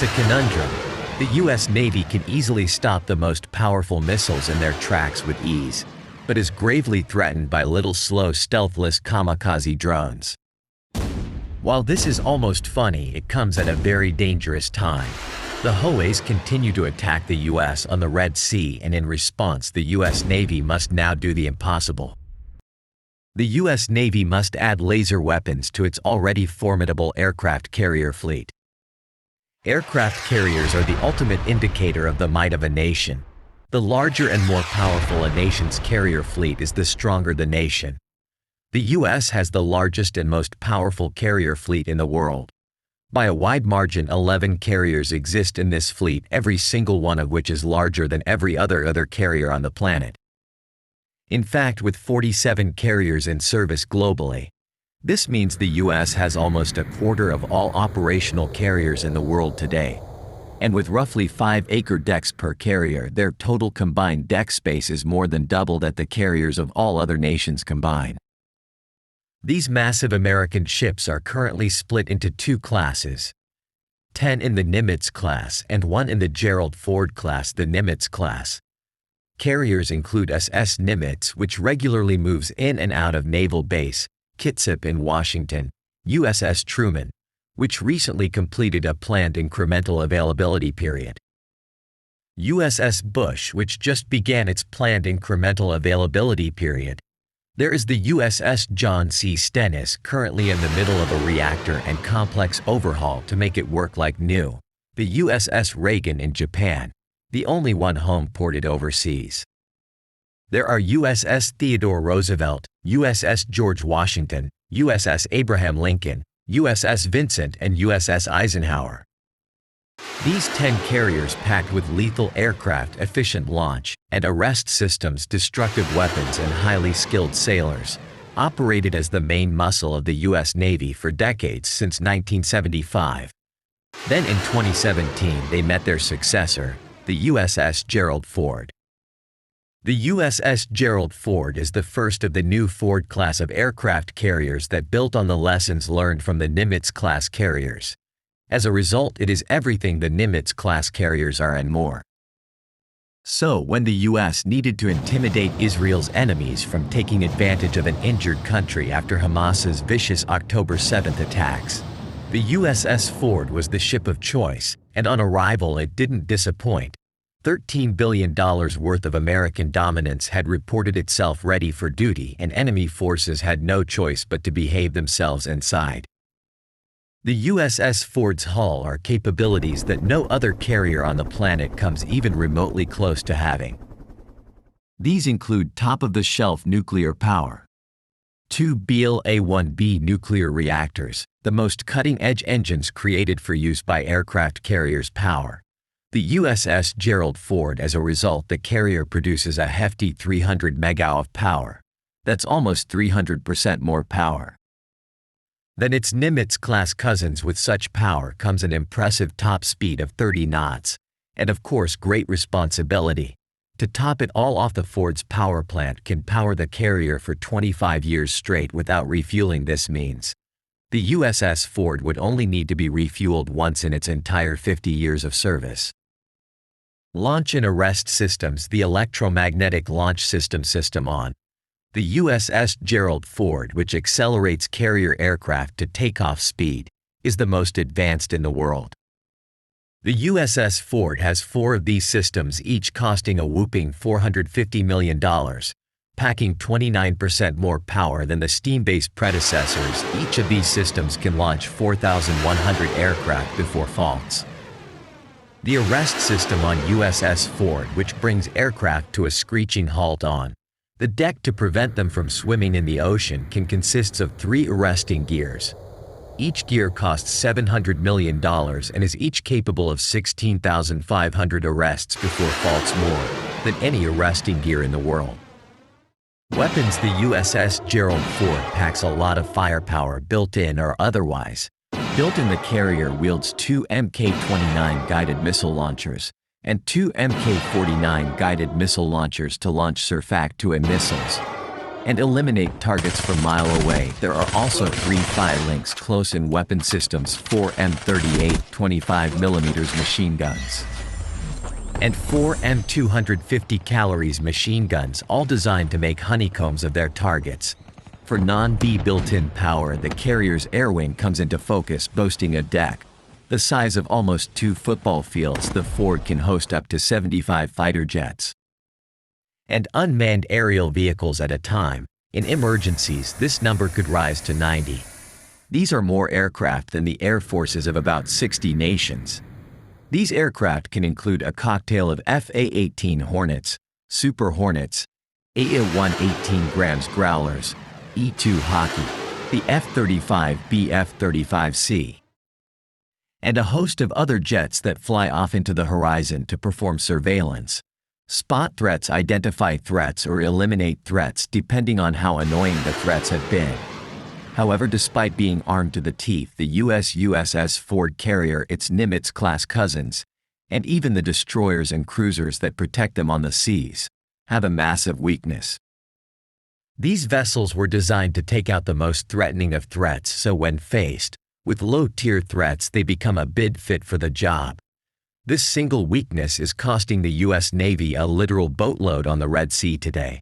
It's a conundrum. The U.S. Navy can easily stop the most powerful missiles in their tracks with ease, but is gravely threatened by little slow stealthless kamakazi drones. While this is almost funny, it comes at a very dangerous time. The Houthis continue to attack the U.S. on the Red Sea, and in response the U.S. Navy must now do the impossible. The U.S. Navy must add laser weapons to its already formidable aircraft carrier fleet. Aircraft carriers are the ultimate indicator of the might of a nation. The larger and more powerful a nation's carrier fleet is, the stronger the nation. The U.S. has the largest and most powerful carrier fleet in the world. By a wide margin, 11 carriers exist in this fleet, every single one of which is larger than every other carrier on the planet. In fact, with 47 carriers in service globally, this means the U.S. has almost a quarter of all operational carriers in the world today. And with roughly 5-acre decks per carrier, their total combined deck space is more than double that the carriers of all other nations combined. These massive American ships are currently split into two classes: 10 in the Nimitz class and 1 in the Gerald Ford class. The Nimitz class carriers include SS Nimitz, which regularly moves in and out of Naval Base Kitsap in Washington, USS Truman, which recently completed a planned incremental availability period, USS Bush, which just began its planned incremental availability period. There is the USS John C. Stennis, currently in the middle of a reactor and complex overhaul to make it work like new, the USS Reagan in Japan, the only one home ported overseas. There are USS Theodore Roosevelt, USS George Washington, USS Abraham Lincoln, USS Vincent, and USS Eisenhower. These 10 carriers, packed with lethal aircraft, efficient launch and arrest systems, destructive weapons, and highly skilled sailors, operated as the main muscle of the U.S. Navy for decades since 1975. Then in 2017 they met their successor, the USS Gerald Ford. The USS Gerald Ford is the first of the new Ford class of aircraft carriers that built on the lessons learned from the Nimitz-class carriers. As a result, it is everything the Nimitz-class carriers are and more. So, when the U.S. needed to intimidate Israel's enemies from taking advantage of an injured country after Hamas's vicious October 7th attacks, the USS Ford was the ship of choice, and on arrival it didn't disappoint. $13 billion worth of American dominance had reported itself ready for duty, and enemy forces had no choice but to behave themselves inside. The USS Ford's hull are capabilities that no other carrier on the planet comes even remotely close to having. These include top-of-the-shelf nuclear power, 2 BLA-1B nuclear reactors, the most cutting-edge engines created for use by aircraft carriers, power. The USS Gerald Ford, as a result, the carrier produces a hefty 300 MW of power. That's almost 300% more power than its Nimitz-class cousins. With such power comes an impressive top speed of 30 knots, and of course great responsibility. To top it all off, the Ford's power plant can power the carrier for 25 years straight without refueling. This means the USS Ford would only need to be refueled once in its entire 50 years of service. Launch and arrest systems. The electromagnetic launch system on the USS Gerald Ford, which accelerates carrier aircraft to takeoff speed, is the most advanced in the world. The USS Ford has 4 of these systems, each costing a whopping $450 million, packing 29% more power than the steam-based predecessors. Each of these systems can launch 4,100 aircraft before faults. The arrest system on USS Ford, which brings aircraft to a screeching halt on the deck to prevent them from swimming in the ocean, can consist of 3 arresting gears. Each gear costs $700 million and is each capable of 16,500 arrests before faults, more than any arresting gear in the world. Weapons. The USS Gerald Ford packs a lot of firepower, built-in or otherwise. Built-in, the carrier wields 2 Mk-29 guided missile launchers and 2 Mk-49 guided missile launchers to launch Surfac-2A missiles. and eliminate targets from mile away. There are also 3 Phi-Lynx close-in weapon systems, 4 M38 25mm machine guns, and 4 M250 calories machine guns, all designed to make honeycombs of their targets. For non-B built-in power, the carrier's air wing comes into focus, boasting a deck the size of almost 2 football fields. The Ford can host up to 75 fighter jets and unmanned aerial vehicles at a time. In emergencies, this number could rise to 90. These are more aircraft than the air forces of about 60 nations. These aircraft can include a cocktail of FA-18 Hornets, Super Hornets, AA-118 Grams Growlers, E-2 Hockey, the F-35B, F-35C, and a host of other jets that fly off into the horizon to perform surveillance, spot threats, identify threats, or eliminate threats depending on how annoying the threats have been. However, despite being armed to the teeth, the U.S. USS Ford carrier, its Nimitz-class cousins, and even the destroyers and cruisers that protect them on the seas, have a massive weakness. These vessels were designed to take out the most threatening of threats, so when faced with low-tier threats, they become a bid fit for the job. This single weakness is costing the U.S. Navy a literal boatload on the Red Sea today.